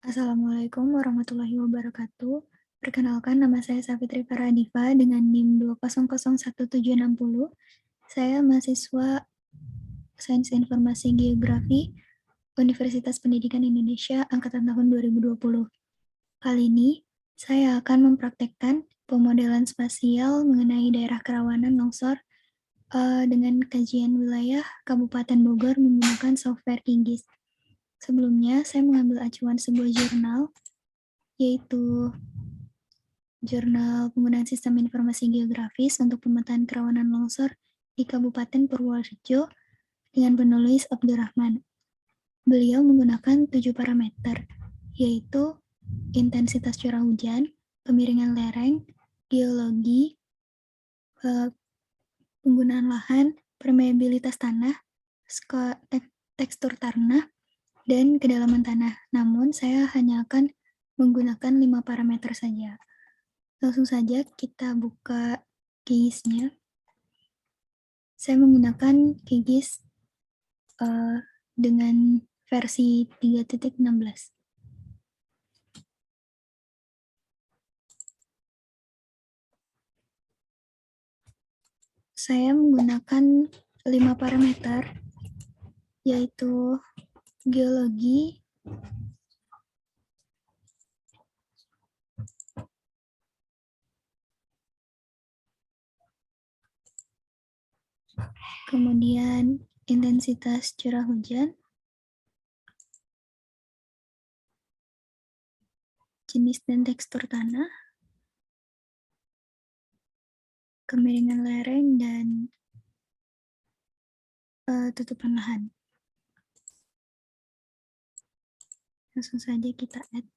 Assalamualaikum warahmatullahi wabarakatuh. Perkenalkan, nama saya Safitri Faradiva dengan NIM 2001760. Saya mahasiswa Sains Informasi Geografi Universitas Pendidikan Indonesia Angkatan tahun 2020. Kali ini, saya akan mempraktekkan pemodelan spasial mengenai daerah kerawanan longsor dengan kajian wilayah Kabupaten Bogor menggunakan software QGIS. Sebelumnya, saya mengambil acuan sebuah jurnal, yaitu Jurnal Penggunaan Sistem Informasi Geografis untuk Pemetaan Kerawanan Longsor di Kabupaten Purworejo dengan penulis Abdurrahman. Beliau menggunakan 7 parameter, yaitu intensitas curah hujan, kemiringan lereng, geologi, penggunaan lahan, permeabilitas tanah, tekstur tanah, dan kedalaman tanah. Namun, saya hanya akan menggunakan 5 parameter saja. Langsung saja kita buka QGIS-nya. Saya menggunakan QGIS dengan versi 3.16. Saya menggunakan 5 parameter, yaitu geologi, kemudian intensitas curah hujan, jenis dan tekstur tanah, kemiringan lereng, dan tutupan lahan. Langsung saja kita add.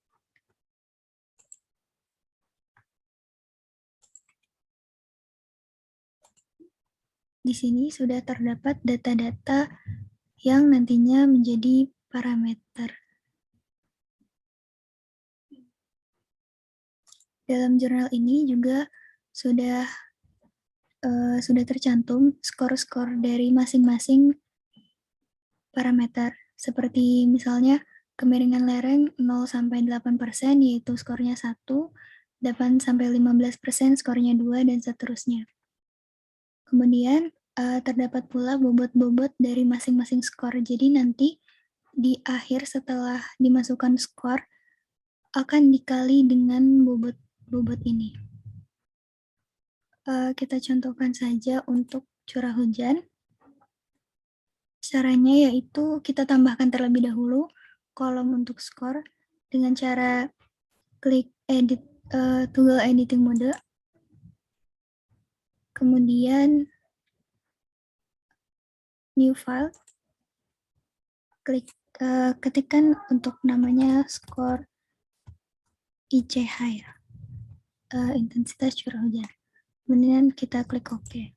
Di sini sudah terdapat data-data yang nantinya menjadi parameter. Dalam jurnal ini juga sudah tercantum skor-skor dari masing-masing parameter, seperti misalnya kemiringan lereng 0-8%, yaitu skornya 1, 8-15% skornya 2, dan seterusnya. Kemudian terdapat pula bobot-bobot dari masing-masing skor, jadi nanti di akhir setelah dimasukkan skor akan dikali dengan bobot ini. Kita contohkan saja untuk curah hujan. Caranya yaitu kita tambahkan terlebih dahulu kolom untuk skor dengan cara klik edit toggle editing mode. Kemudian new file. Ketikkan untuk namanya skor ICH ya. Intensitas curah hujan. Kemudian kita klik OK.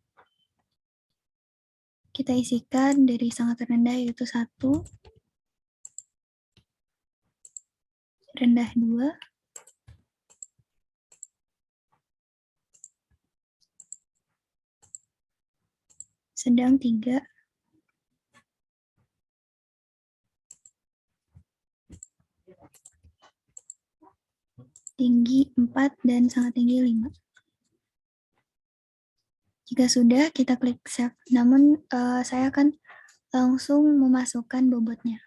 Kita isikan dari sangat rendah yaitu 1, rendah 2, sedang 3, tinggi 4, dan sangat tinggi 5. Jika sudah, kita klik save. Namun, saya akan langsung memasukkan bobotnya.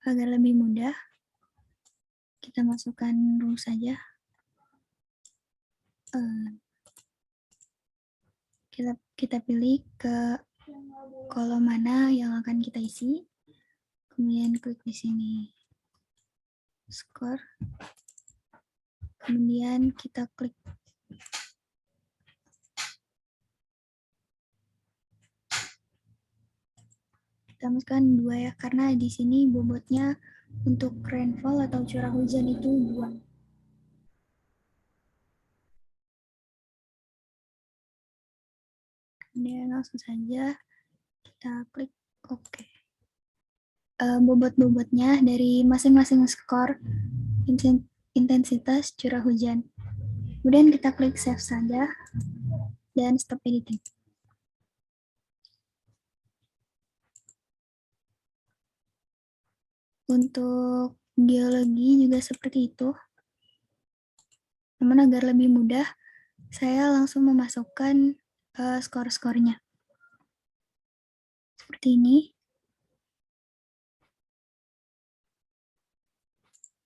Agar lebih mudah, kita masukkan dulu saja. Kita pilih ke kolom mana yang akan kita isi. Kemudian klik di sini skor. Kemudian kita klik kita masukkan 2 ya, karena di sini bobotnya untuk rainfall atau curah hujan itu 2. Kemudian langsung saja kita klik OK. Bobot-bobotnya dari masing-masing skor intensitas curah hujan. Kemudian kita klik save saja. dan stop editing. Untuk geologi juga seperti itu. Namun agar lebih mudah, saya langsung memasukkan skor-skornya. Seperti ini.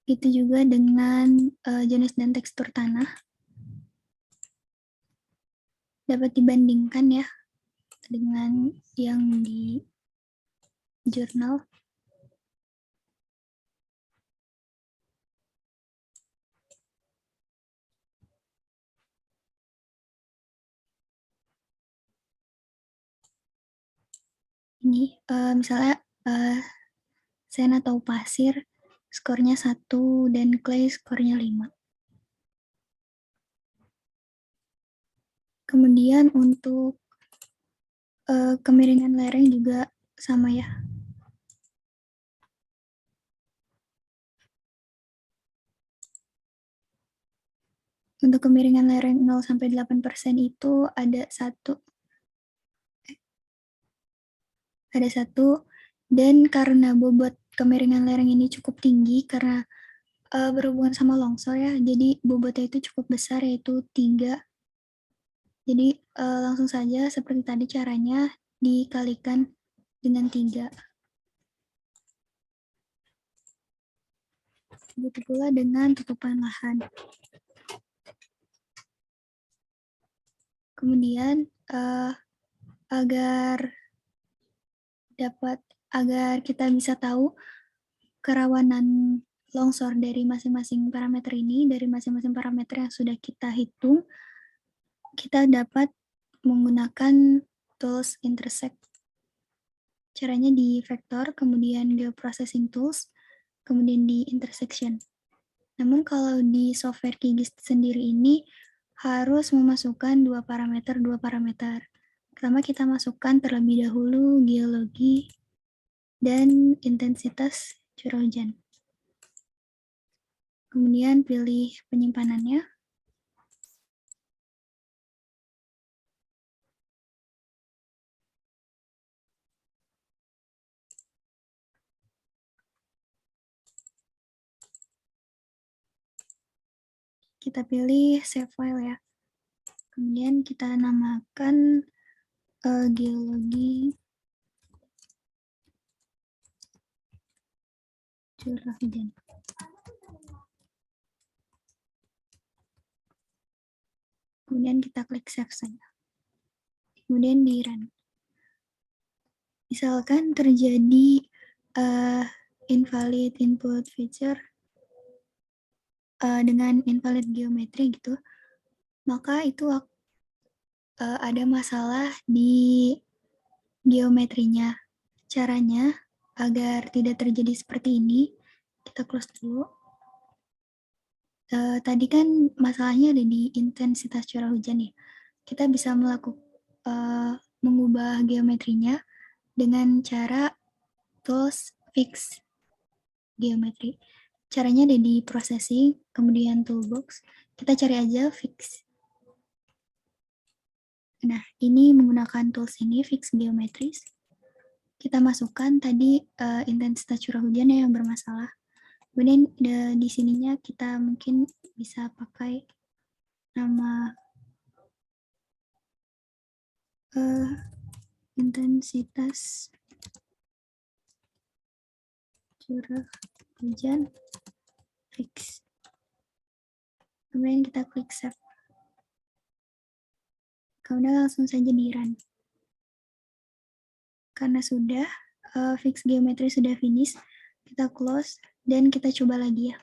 Itu juga dengan jenis dan tekstur tanah. Dapat dibandingkan ya dengan yang di jurnal. Ini misalnya sand atau pasir skornya 1 dan clay skornya 5. Kemudian untuk kemiringan lereng juga sama ya. Untuk kemiringan lereng 0 sampai 8% itu ada satu, dan karena bobot kemiringan lereng ini cukup tinggi karena berhubungan sama longsor ya, jadi bobotnya itu cukup besar yaitu 3. Jadi langsung saja seperti tadi caranya dikalikan dengan 3. Begitu pula dengan tutupan lahan. Kemudian agar kita bisa tahu kerawanan longsor dari masing-masing parameter ini, dari masing-masing parameter yang sudah kita hitung, kita dapat menggunakan tools intersect. Caranya di vector, kemudian geoprocessing tools, kemudian di intersection. Namun kalau di software QGIS sendiri ini harus memasukkan dua parameter. Pertama kita masukkan terlebih dahulu geologi dan intensitas curah hujan. Kemudian pilih penyimpanannya. Kita pilih save file ya. Kemudian kita namakan geologi curah hujan. Kemudian kita klik save saja. Kemudian di run. Misalkan terjadi invalid input feature dengan invalid geometri gitu, maka itu ada masalah di geometrinya. Caranya agar tidak terjadi seperti ini, kita close dulu. Tadi kan masalahnya ada di intensitas curah hujan ya. Kita bisa mengubah geometrinya dengan cara tools fix geometri. Caranya ada di processing, kemudian toolbox. Kita cari aja fix. Nah, ini menggunakan tools ini, fix geometris. Kita masukkan tadi intensitas curah hujan yang bermasalah. Kemudian di sininya kita mungkin bisa pakai nama intensitas curah hujan fix. Kemudian kita klik save. Kemudian langsung saja di run. Karena sudah fix geometri sudah finish, kita close dan kita coba lagi ya.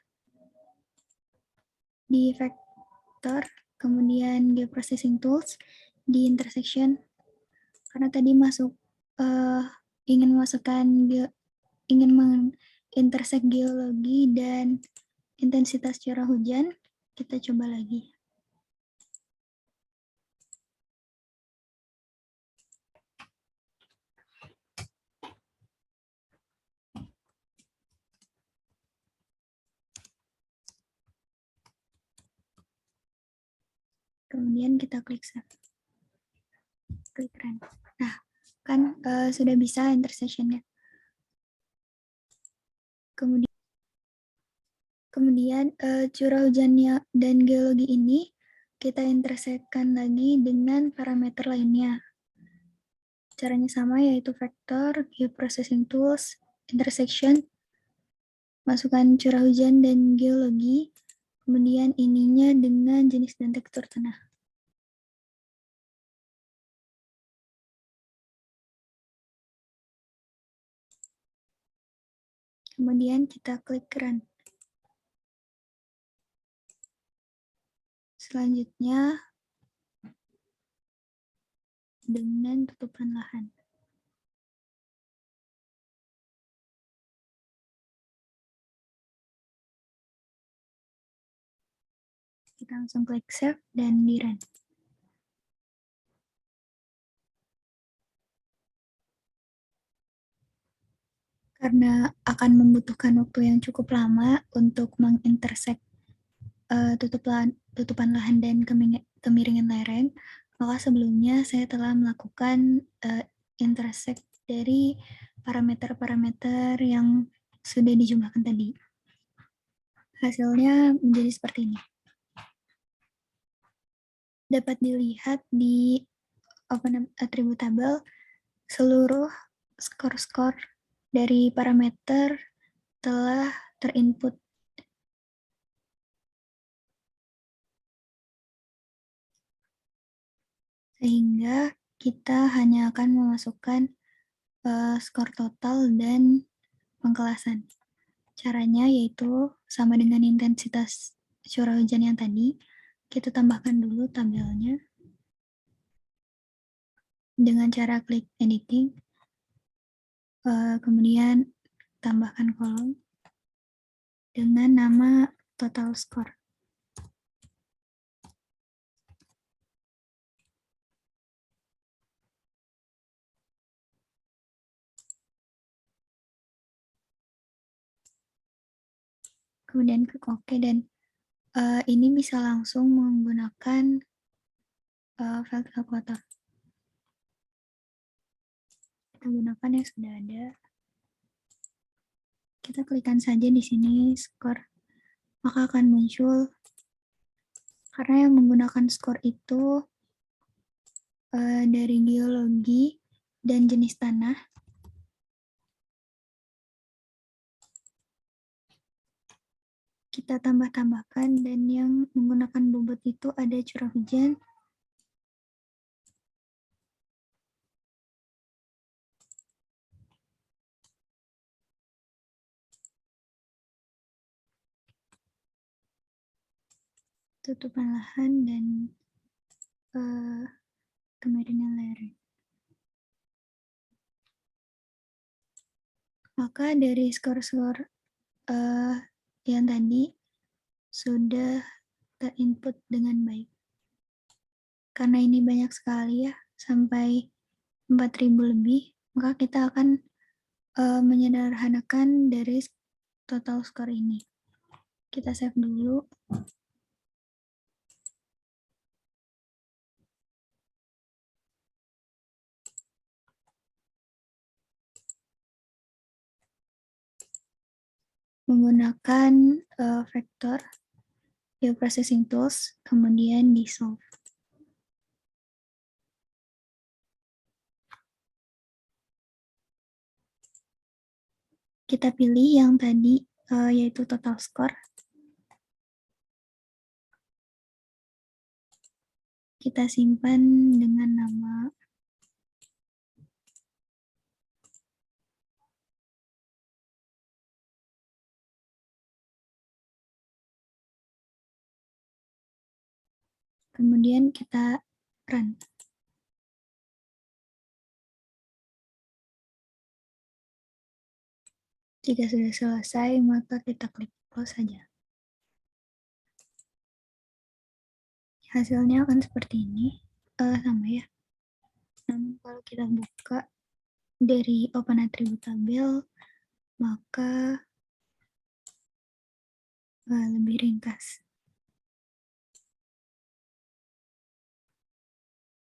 Di vector, kemudian geoprocessing tools, di intersection, karena tadi ingin mengintersect geologi dan intensitas curah hujan, kita coba lagi. Kemudian kita klik save. klik run. Nah, kan sudah bisa intersection-nya. Kemudian curah hujannya dan geologi ini kita intersekkan lagi dengan parameter lainnya. Caranya sama, yaitu vektor, geoprocessing tools, intersection, masukkan curah hujan dan geologi, kemudian ininya dengan jenis dan tekstur tanah. Kemudian kita klik run. Selanjutnya, dengan tutupan lahan. Kita langsung klik save dan di run. Karena akan membutuhkan waktu yang cukup lama untuk mengintersek tutupan lahan dan kemiringan lereng, maka sebelumnya saya telah melakukan intersect dari parameter-parameter yang sudah dijumlahkan tadi. Hasilnya menjadi seperti ini. Dapat dilihat di Open Attribute Table seluruh skor-skor dari parameter telah terinput. Sehingga kita hanya akan memasukkan skor total dan pengkelasan. Caranya yaitu sama dengan intensitas curah hujan yang tadi, kita tambahkan dulu tabelnya dengan cara klik editing, kemudian tambahkan kolom dengan nama total score. Kemudian klik OK dan ini bisa langsung menggunakan file calculator. Kita gunakan yang sudah ada. Kita klikkan saja di sini skor, maka akan muncul. Karena yang menggunakan skor itu dari geologi dan jenis tanah. Kita tambah-tambahkan, dan yang menggunakan bobot itu ada curah hujan, tutupan lahan, dan kemiringan lereng. Maka dari skor-skor yang tadi sudah terinput dengan baik. Karena ini banyak sekali ya, sampai 4.000 lebih, maka kita akan menyederhanakan dari total skor ini. Kita save dulu. Menggunakan vektor, geoprocessing tools, kemudian dissolve. Kita pilih yang tadi, yaitu total score. Kita simpan dengan nama kemudian kita run. Jika sudah selesai, maka kita klik close saja. Hasilnya akan seperti ini, sama ya. Namun kalau kita buka dari Open Attribute Table, maka lebih ringkas.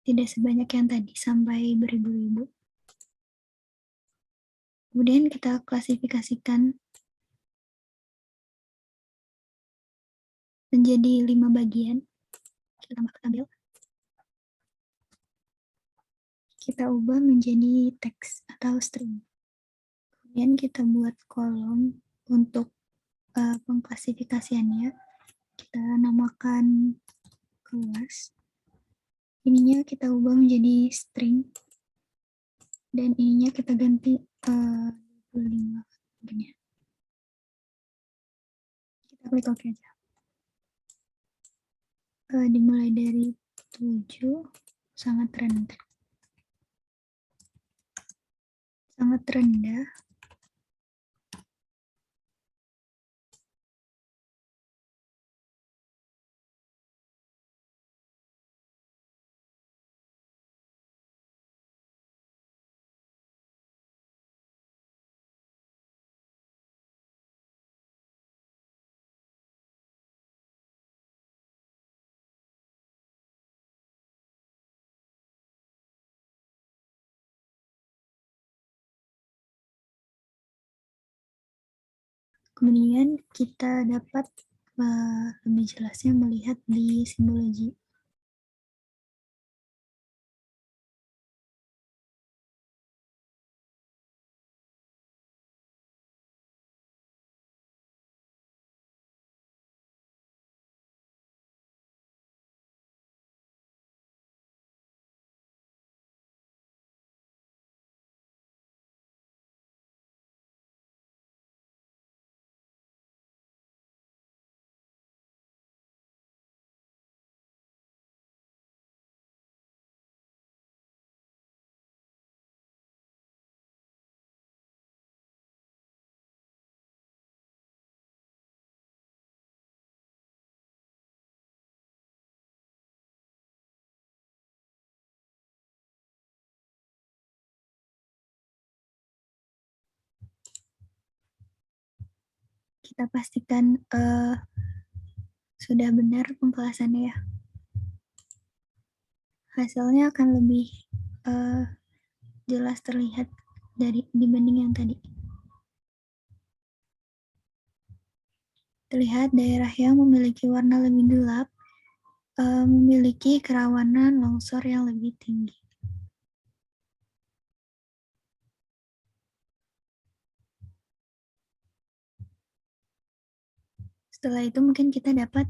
tidak sebanyak yang tadi, sampai beribu-ribu. Kemudian kita klasifikasikan menjadi 5 bagian. Kita tambahkan tabel. Kita ubah menjadi teks atau string. Kemudian kita buat kolom untuk pengklasifikasiannya. Kita namakan kelas. Ininya kita ubah menjadi string. Dan ininya kita ganti 25. Kita klik OK aja. Dimulai dari 7, sangat rendah. Sangat rendah. Kemudian kita dapat lebih jelasnya melihat di simbologi. Kita pastikan sudah benar pembahasannya ya. Hasilnya akan lebih jelas terlihat dibanding yang tadi. Terlihat daerah yang memiliki warna lebih gelap memiliki kerawanan longsor yang lebih tinggi. Setelah itu mungkin kita dapat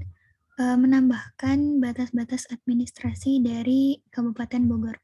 menambahkan batas-batas administrasi dari Kabupaten Bogor.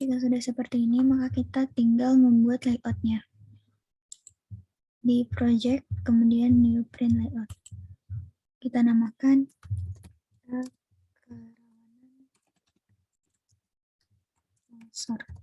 Jika sudah seperti ini, maka kita tinggal membuat layout-nya. Di project, kemudian new print layout. Kita namakan kerawanan longsor.